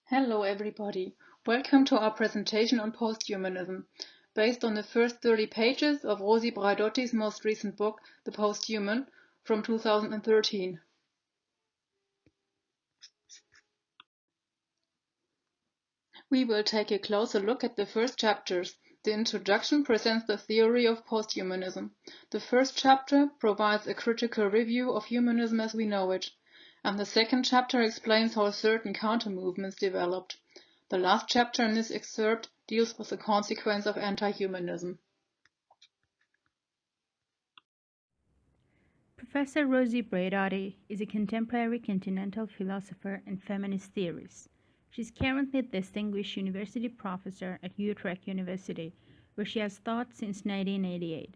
Hello everybody, welcome to our presentation on posthumanism, based on the first 30 pages of Rosi Braidotti's most recent book, The Posthuman, from 2013. We will take a closer look at the first chapters. The introduction presents the theory of posthumanism. The first chapter provides a critical review of humanism as we know it, and the second chapter explains how certain counter-movements developed. The last chapter in this excerpt deals with the consequence of anti-humanism. Professor Rosi Braidotti is a contemporary continental philosopher and feminist theorist. She is currently a Distinguished University Professor at Utrecht University, where she has taught since 1988.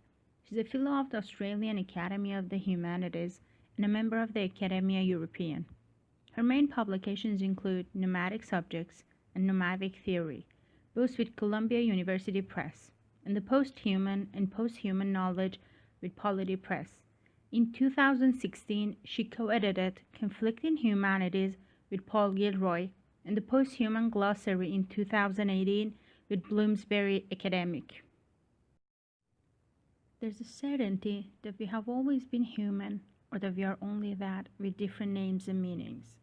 She is a Fellow of the Australian Academy of the Humanities and a member of the Academia Europaean. Her main publications include Nomadic Subjects and Nomadic Theory, both with Columbia University Press, and The Posthuman and Posthuman Knowledge with Polity Press. In 2016, she co-edited Conflicting Humanities with Paul Gilroy and the Posthuman Glossary in 2018 with Bloomsbury Academic. There's a certainty that we have always been human, or that we are only that with different names and meanings.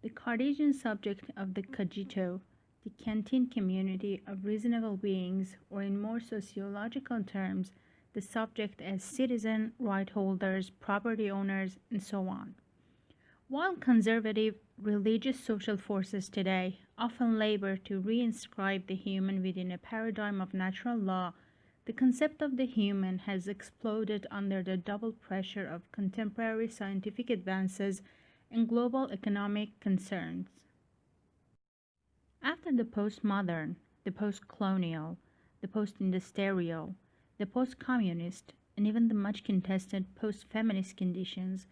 The Cartesian subject of the cogito, the Kantian community of reasonable beings, or in more sociological terms, the subject as citizen, right holders, property owners, and so on. While conservative, religious social forces today often labor to reinscribe the human within a paradigm of natural law, the concept of the human has exploded under the double pressure of contemporary scientific advances and global economic concerns. After the postmodern, the postcolonial, the postindustrial, the post-communist, and even the much-contested post-feminist conditions,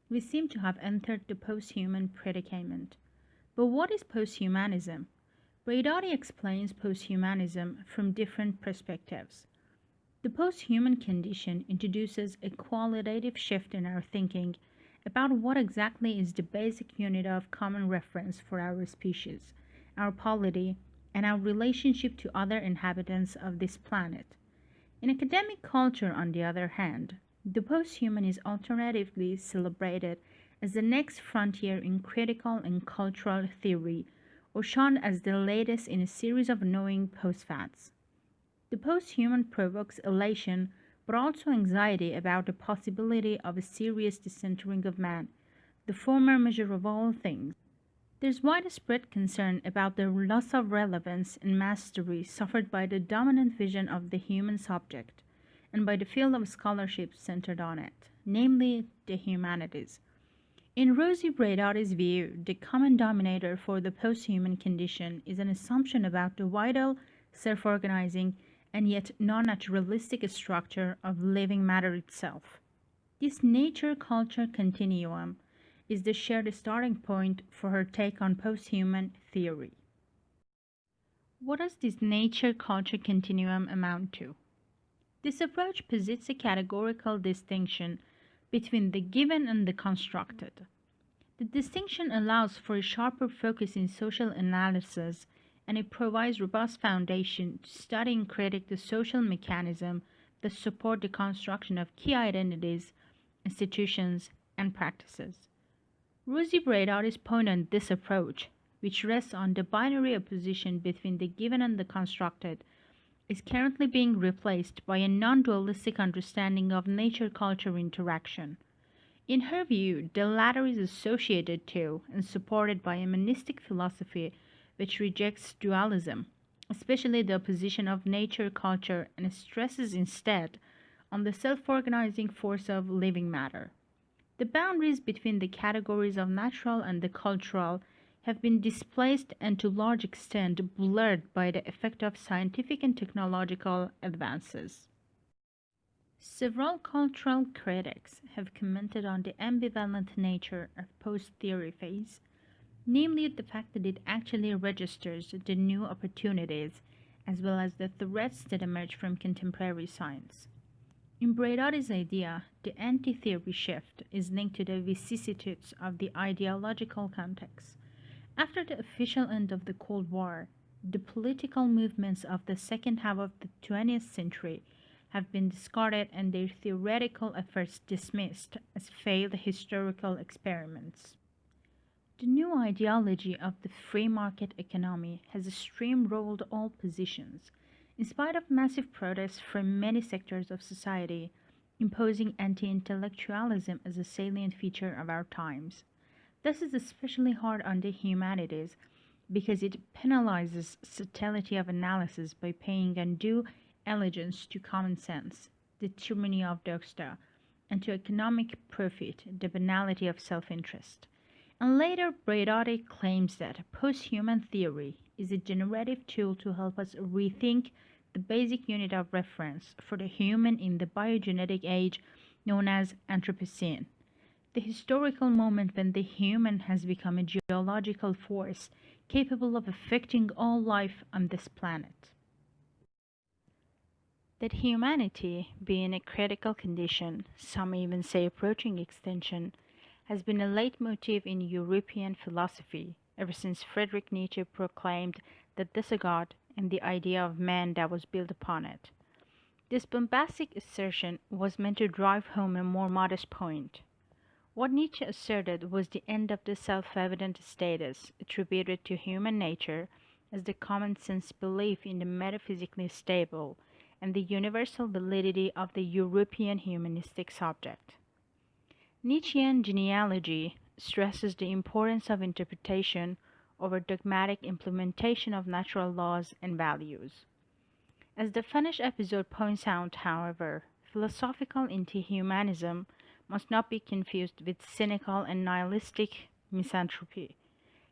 we seem to have entered the post-human predicament. But what is posthumanism? Braidotti explains posthumanism from different perspectives. The post-human condition introduces a qualitative shift in our thinking about what exactly is the basic unit of common reference for our species, our polity, and our relationship to other inhabitants of this planet. In academic culture, on the other hand, the posthuman is alternatively celebrated as the next frontier in critical and cultural theory, or shunned as the latest in a series of annoying postfads. The posthuman provokes elation, but also anxiety about the possibility of a serious decentering of man, the former measure of all things. There's widespread concern about the loss of relevance and mastery suffered by the dominant vision of the human subject, and by the field of scholarship centered on it, namely the humanities. In Rosi Braidotti's view, the common denominator for the posthuman condition is an assumption about the vital, self-organizing, and yet non-naturalistic structure of living matter itself. This nature-culture continuum is the shared starting point for her take on posthuman theory. What does this nature-culture continuum amount to? This approach posits a categorical distinction between the given and the constructed. The distinction allows for a sharper focus in social analysis, and it provides robust foundation to study and critique the social mechanisms that support the construction of key identities, institutions, and practices. Rosi Braidotti's point on this approach, which rests on the binary opposition between the given and the constructed, is currently being replaced by a non-dualistic understanding of nature-culture interaction. In her view, the latter is associated to and supported by a monistic philosophy which rejects dualism, especially the opposition of nature-culture, and stresses instead on the self-organizing force of living matter. The boundaries between the categories of natural and the cultural have been displaced and to large extent blurred by the effect of scientific and technological advances. Several cultural critics have commented on the ambivalent nature of post-theory phase, namely the fact that it actually registers the new opportunities as well as the threats that emerge from contemporary science. In Braidotti's idea, the anti-theory shift is linked to the vicissitudes of the ideological context, After the official end of the Cold War, the political movements of the second half of the 20th century have been discarded and their theoretical efforts dismissed as failed historical experiments. The new ideology of the free market economy has steamrolled all positions, in spite of massive protests from many sectors of society, imposing anti-intellectualism as a salient feature of our times. This is especially hard on the humanities because it penalizes subtlety of analysis by paying undue allegiance to common sense, the tyranny of doxa, and to economic profit, the banality of self-interest. And later, Braidotti claims that posthuman theory is a generative tool to help us rethink the basic unit of reference for the human in the biogenetic age known as Anthropocene, the historical moment when the human has become a geological force capable of affecting all life on this planet. That humanity be in a critical condition, some even say approaching extinction, has been a leitmotif in European philosophy ever since Friedrich Nietzsche proclaimed the disregard and the idea of man that was built upon it. This bombastic assertion was meant to drive home a more modest point. What Nietzsche asserted was the end of the self-evident status attributed to human nature as the common-sense belief in the metaphysically stable and the universal validity of the European humanistic subject. Nietzschean genealogy stresses the importance of interpretation over dogmatic implementation of natural laws and values. As the Finnish episode points out, however, philosophical anti-humanism must not be confused with cynical and nihilistic misanthropy.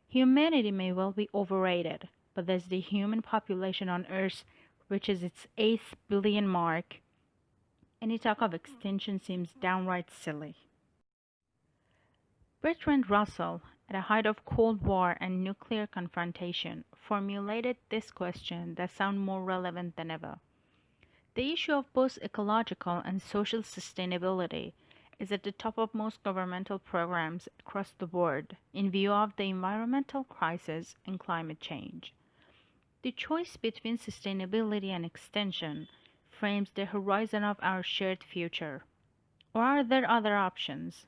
Humanity may well be overrated, but as the human population on Earth reaches its 8th billion mark, any talk of extinction seems downright silly. Bertrand Russell, at the height of Cold War and nuclear confrontation, formulated this question that sounds more relevant than ever. The issue of both ecological and social sustainability is at the top of most governmental programs across the board in view of the environmental crisis and climate change. The choice between sustainability and extinction frames the horizon of our shared future. Or are there other options?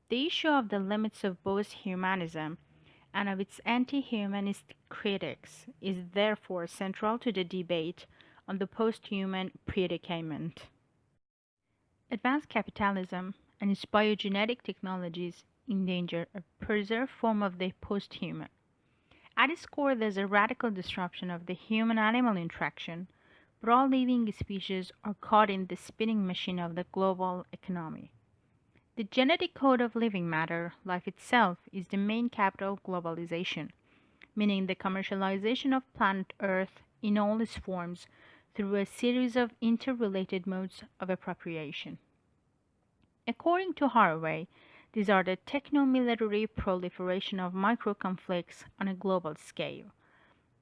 The issue of the limits of both humanism and of its anti-humanist critics is therefore central to the debate on the post-human predicament. Advanced capitalism and its biogenetic technologies endanger a preserved form of the post-human. At its core, there's a radical disruption of the human-animal interaction, but all living species are caught in the spinning machine of the global economy. The genetic code of living matter, life itself, is the main capital of globalization, meaning the commercialization of planet Earth in all its forms through a series of interrelated modes of appropriation. According to Haraway, these are the techno-military proliferation of micro-conflicts on a global scale,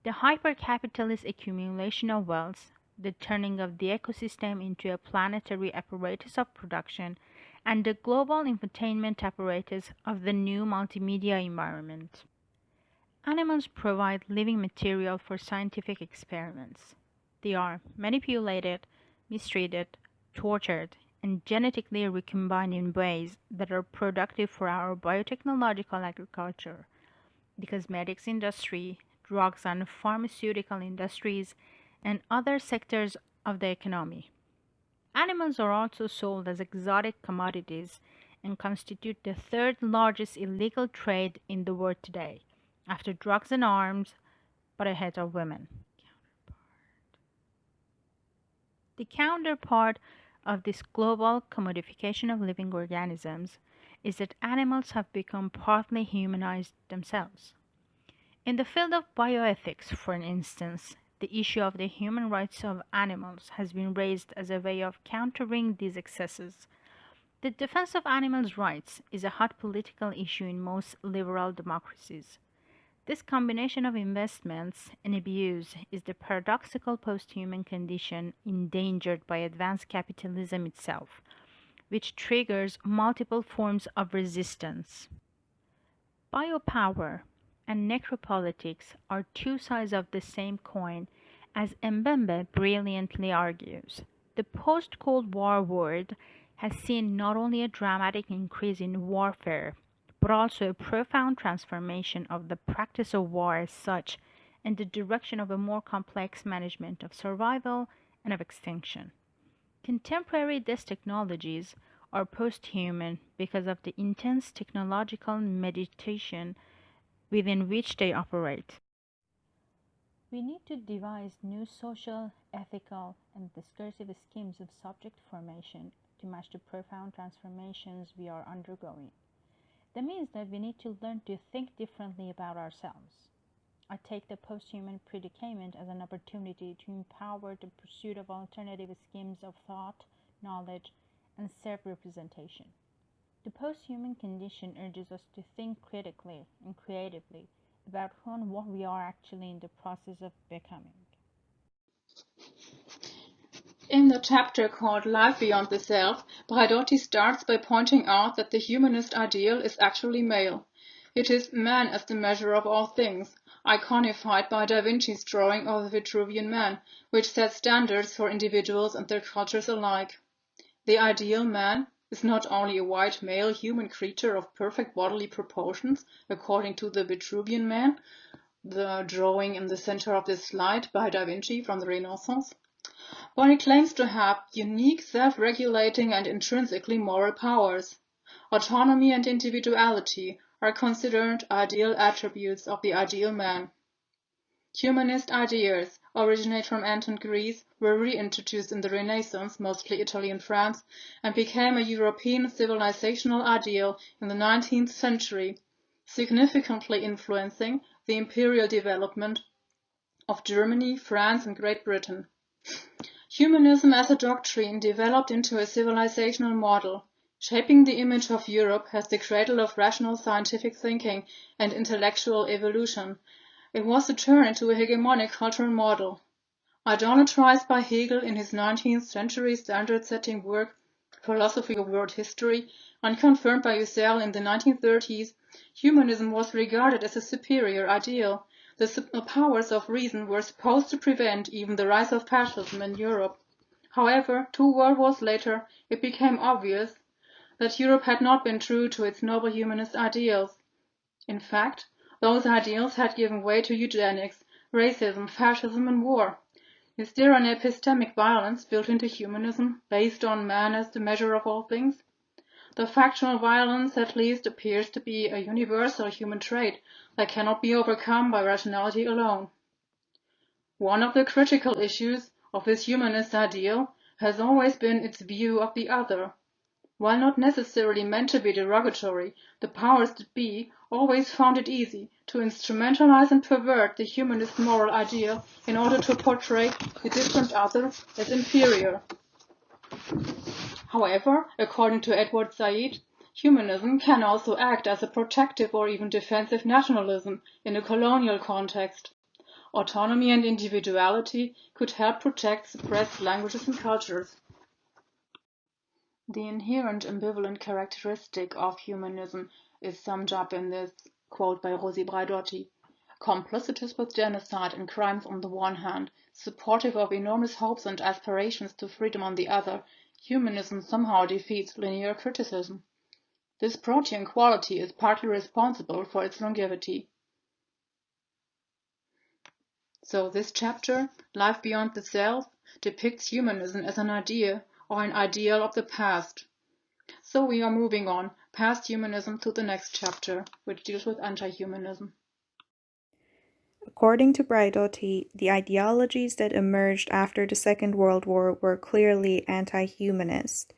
the hyper-capitalist accumulation of wealth, the turning of the ecosystem into a planetary apparatus of production, and the global infotainment apparatus of the new multimedia environment. Animals provide living material for scientific experiments. They are manipulated, mistreated, tortured, and genetically recombined in ways that are productive for our biotechnological agriculture, the cosmetics industry, drugs and pharmaceutical industries, and other sectors of the economy. Animals are also sold as exotic commodities and constitute the third largest illegal trade in the world today, after drugs and arms, but ahead of women. The counterpart of this global commodification of living organisms is that animals have become partly humanized themselves. In the field of bioethics, for instance, the issue of the human rights of animals has been raised as a way of countering these excesses. The defense of animals' rights is a hot political issue in most liberal democracies. This combination of investments and abuse is the paradoxical post-human condition endangered by advanced capitalism itself, which triggers multiple forms of resistance. Biopower, and necropolitics are two sides of the same coin, as Mbembe brilliantly argues. The post-Cold War world has seen not only a dramatic increase in warfare, but also a profound transformation of the practice of war as such in the direction of a more complex management of survival and of extinction. Contemporary these technologies are post-human because of the intense technological meditation within which they operate. We need to devise new social, ethical, and discursive schemes of subject formation to match the profound transformations we are undergoing. That means that we need to learn to think differently about ourselves. I take the posthuman predicament as an opportunity to empower the pursuit of alternative schemes of thought, knowledge, and self-representation. The posthuman condition urges us to think critically and creatively about who and what we are actually in the process of becoming. In the chapter called Life Beyond the Self, Braidotti starts by pointing out that the humanist ideal is actually male. It is man as the measure of all things, iconified by Da Vinci's drawing of the Vitruvian Man, which sets standards for individuals and their cultures alike. The ideal man is not only a white male human creature of perfect bodily proportions, according to the Vitruvian Man, the drawing in the center of this slide by Da Vinci from the Renaissance, but he claims to have unique, self-regulating and intrinsically moral powers. Autonomy and individuality are considered ideal attributes of the ideal man. Humanist ideas originate from ancient Greece, were reintroduced in the Renaissance, mostly Italy and France, and became a European civilizational ideal in the 19th century, significantly influencing the imperial development of Germany, France, and Great Britain. Humanism as a doctrine developed into a civilizational model, shaping the image of Europe as the cradle of rational scientific thinking and intellectual evolution. It was to turn into a hegemonic cultural model. Idolatrized by Hegel in his 19th century standard-setting work, Philosophy of World History, and confirmed by Husserl in the 1930s, humanism was regarded as a superior ideal. The powers of reason were supposed to prevent even the rise of fascism in Europe. However, 2 world wars later, it became obvious that Europe had not been true to its noble humanist ideals. In fact, those ideals had given way to eugenics, racism, fascism, and war. Is there an epistemic violence built into humanism, based on man as the measure of all things? The factional violence at least appears to be a universal human trait that cannot be overcome by rationality alone. One of the critical issues of this humanist ideal has always been its view of the other. While not necessarily meant to be derogatory, the powers that be always found it easy to instrumentalize and pervert the humanist moral ideal in order to portray the different other as inferior. However, according to Edward Said, humanism can also act as a protective or even defensive nationalism in a colonial context. Autonomy and individuality could help protect suppressed languages and cultures. The inherent ambivalent characteristic of humanism is summed up in this quote by Rosi Braidotti. Complicitous with genocide and crimes on the one hand, supportive of enormous hopes and aspirations to freedom on the other, humanism somehow defeats linear criticism. This protean quality is partly responsible for its longevity. So this chapter, Life Beyond the Self, depicts humanism as an idea or an ideal of the past. So we are moving on past humanism to the next chapter, which deals with anti-humanism. According to Braidotti, the ideologies that emerged after the Second World War were clearly anti-humanist.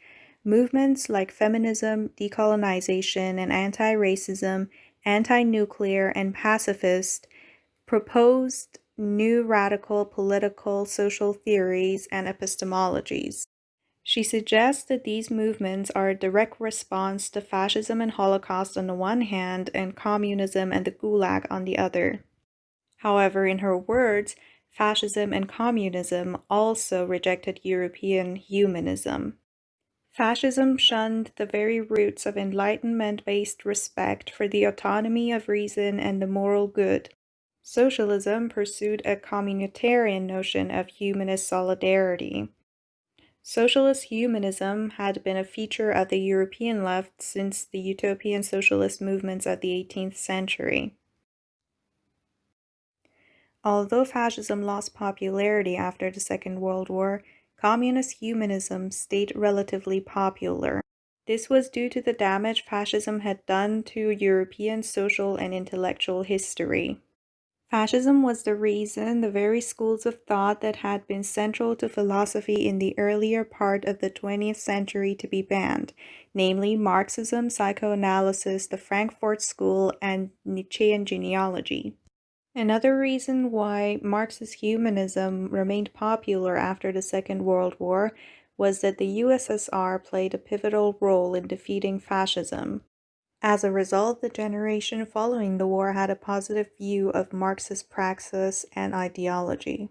Movements like feminism, decolonization, and anti-racism, anti-nuclear, and pacifist proposed new radical political, social theories and epistemologies. She suggests that these movements are a direct response to fascism and Holocaust on the one hand and communism and the Gulag on the other. However, in her words, fascism and communism also rejected European humanism. Fascism shunned the very roots of Enlightenment-based respect for the autonomy of reason and the moral good. Socialism pursued a communitarian notion of humanist solidarity. Socialist humanism had been a feature of the European left since the utopian socialist movements of the 18th century. Although fascism lost popularity after the Second World War, communist humanism stayed relatively popular. This was due to the damage fascism had done to European social and intellectual history. Fascism was the reason the very schools of thought that had been central to philosophy in the earlier part of the 20th century to be banned, namely Marxism, psychoanalysis, the Frankfurt School, and Nietzschean genealogy. Another reason why Marxist humanism remained popular after the Second World War was that the USSR played a pivotal role in defeating fascism. As a result, the generation following the war had a positive view of Marxist praxis and ideology.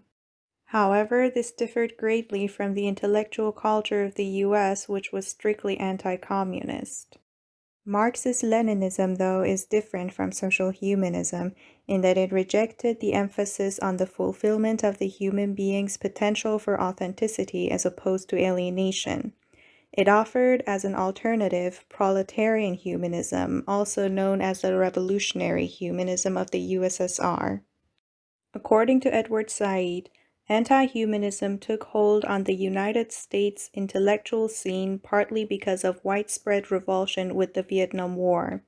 However, this differed greatly from the intellectual culture of the US, which was strictly anti-communist. Marxist-Leninism, though, is different from social humanism in that it rejected the emphasis on the fulfillment of the human being's potential for authenticity as opposed to alienation. It offered as an alternative proletarian humanism, also known as the revolutionary humanism of the USSR. According to Edward Said, anti-humanism took hold on the United States intellectual scene partly because of widespread revulsion with the Vietnam War.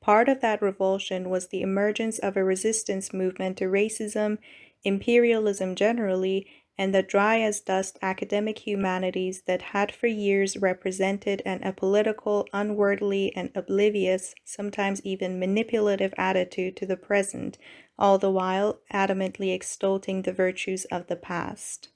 Part of that revulsion was the emergence of a resistance movement to racism, imperialism generally, and the dry-as-dust academic humanities that had for years represented an apolitical, unworldly, and oblivious, sometimes even manipulative attitude to the present, all the while adamantly extolling the virtues of the past.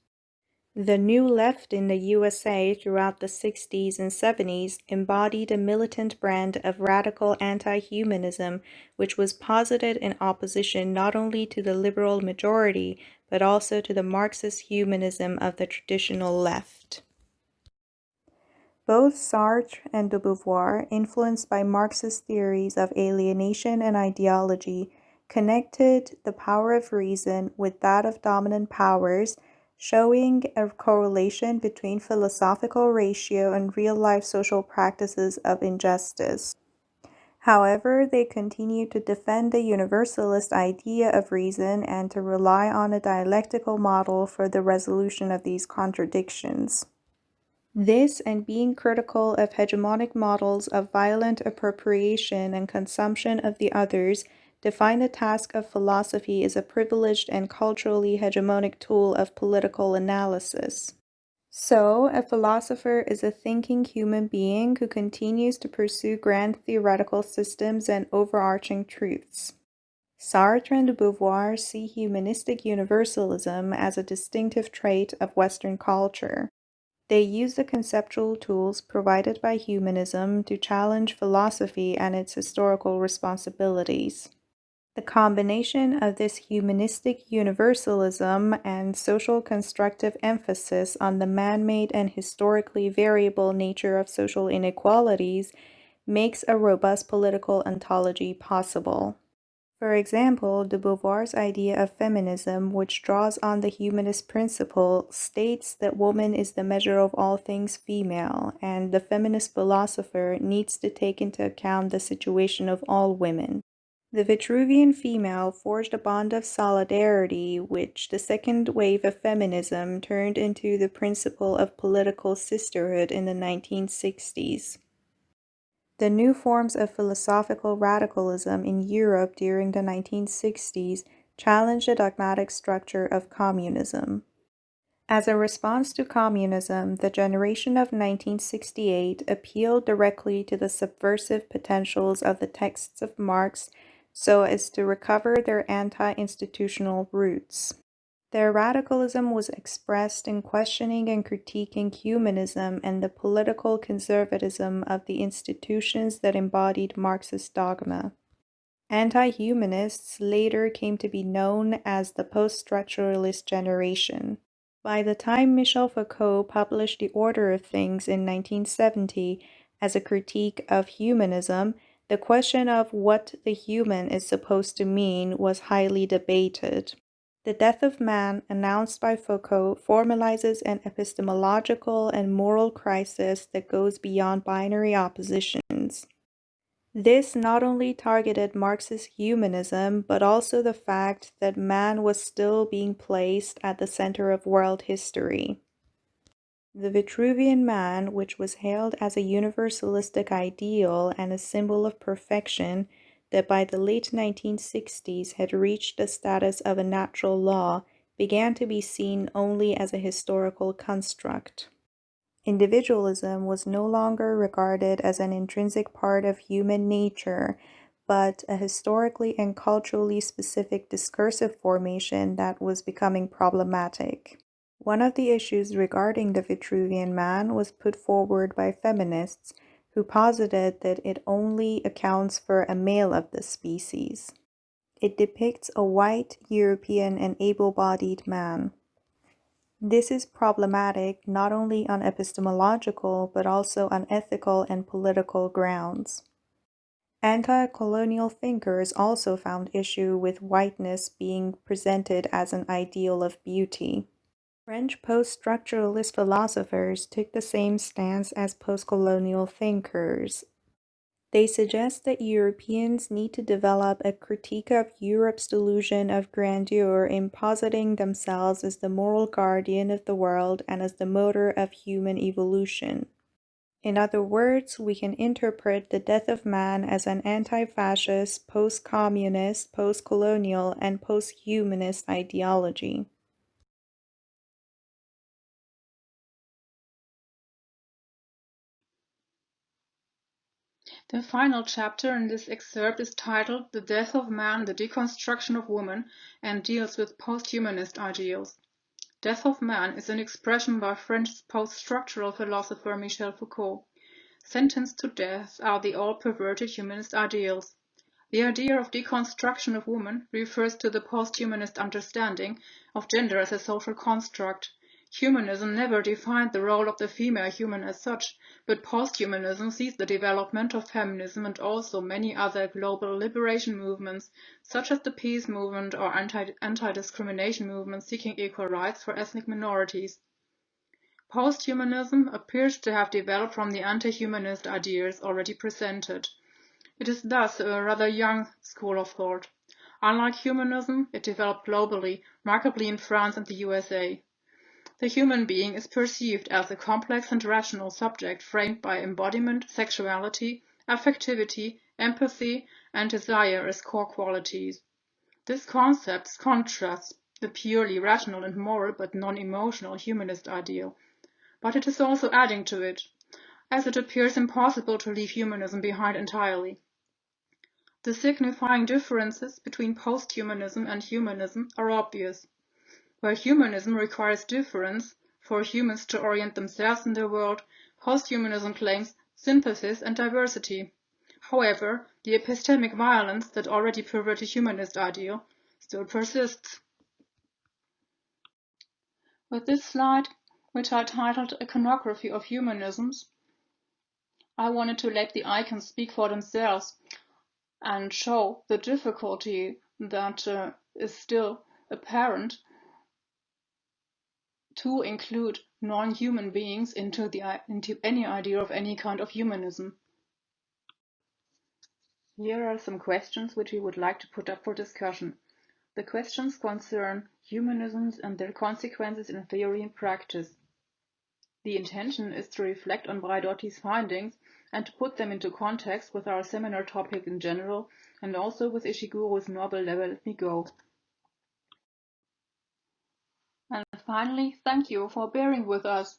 The New Left in the USA throughout the 60s and 70s embodied a militant brand of radical anti-humanism which was posited in opposition not only to the liberal majority, but also to the Marxist humanism of the traditional left. Both Sartre and de Beauvoir, influenced by Marxist theories of alienation and ideology, connected the power of reason with that of dominant powers, showing a correlation between philosophical ratio and real-life social practices of injustice. However, they continue to defend the universalist idea of reason and to rely on a dialectical model for the resolution of these contradictions. This, and being critical of hegemonic models of violent appropriation and consumption of the others, define the task of philosophy as a privileged and culturally hegemonic tool of political analysis. So, a philosopher is a thinking human being who continues to pursue grand theoretical systems and overarching truths. Sartre and de Beauvoir see humanistic universalism as a distinctive trait of Western culture. They use the conceptual tools provided by humanism to challenge philosophy and its historical responsibilities. The combination of this humanistic universalism and social constructive emphasis on the man-made and historically variable nature of social inequalities makes a robust political ontology possible. For example, de Beauvoir's idea of feminism, which draws on the humanist principle, states that woman is the measure of all things female, and the feminist philosopher needs to take into account the situation of all women. The Vitruvian female forged a bond of solidarity, which the second wave of feminism turned into the principle of political sisterhood in the 1960s. The new forms of philosophical radicalism in Europe during the 1960s challenged the dogmatic structure of communism. As a response to communism, the generation of 1968 appealed directly to the subversive potentials of the texts of Marx so as to recover their anti-institutional roots. Their radicalism was expressed in questioning and critiquing humanism and the political conservatism of the institutions that embodied Marxist dogma. Anti-humanists later came to be known as the post-structuralist generation. By the time Michel Foucault published The Order of Things in 1970 as a critique of humanism, the question of what the human is supposed to mean was highly debated. The Death of Man, announced by Foucault, formalizes an epistemological and moral crisis that goes beyond binary oppositions. This not only targeted Marxist humanism, but also the fact that man was still being placed at the center of world history. The Vitruvian Man, which was hailed as a universalistic ideal and a symbol of perfection that by the late 1960s had reached the status of a natural law, began to be seen only as a historical construct. Individualism was no longer regarded as an intrinsic part of human nature, but a historically and culturally specific discursive formation that was becoming problematic. One of the issues regarding the Vitruvian Man was put forward by feminists, who posited that it only accounts for a male of the species. It depicts a white, European, and able-bodied man. This is problematic not only on epistemological but also on ethical and political grounds. Anti-colonial thinkers also found issue with whiteness being presented as an ideal of beauty. French post-structuralist philosophers took the same stance as post-colonial thinkers. They suggest that Europeans need to develop a critique of Europe's delusion of grandeur in positing themselves as the moral guardian of the world and as the motor of human evolution. In other words, we can interpret the Death of Man as an anti-fascist, post-communist, post-colonial, and post-humanist ideology. The final chapter in this excerpt is titled The Death of Man, the Deconstruction of Woman, and deals with post-humanist ideals. Death of Man is an expression by French post-structural philosopher Michel Foucault. Sentenced to death are the all-perverted humanist ideals. The idea of deconstruction of woman refers to the post-humanist understanding of gender as a social construct. Humanism never defined the role of the female human as such, but post-humanism sees the development of feminism and also many other global liberation movements, such as the peace movement or anti-discrimination movement seeking equal rights for ethnic minorities. Post-humanism appears to have developed from the anti-humanist ideas already presented. It is thus a rather young school of thought. Unlike humanism, it developed globally, markedly in France and the USA. The human being is perceived as a complex and rational subject framed by embodiment, sexuality, affectivity, empathy, and desire as core qualities. This concept contrasts the purely rational and moral but non-emotional humanist ideal, but it is also adding to it, as it appears impossible to leave humanism behind entirely. The signifying differences between post-humanism and humanism are obvious. Where humanism requires difference for humans to orient themselves in their world, post-humanism claims synthesis and diversity. However, the epistemic violence that already perverted humanist ideal still persists. With this slide, which I titled Iconography of Humanisms, I wanted to let the icons speak for themselves and show the difficulty that is still apparent to include non-human beings into any idea of any kind of humanism. Here are some questions which we would like to put up for discussion. The questions concern humanisms and their consequences in theory and practice. The intention is to reflect on Braidotti's findings and to put them into context with our seminar topic in general and also with Ishiguro's novel Let Me Go. And finally, thank you for bearing with us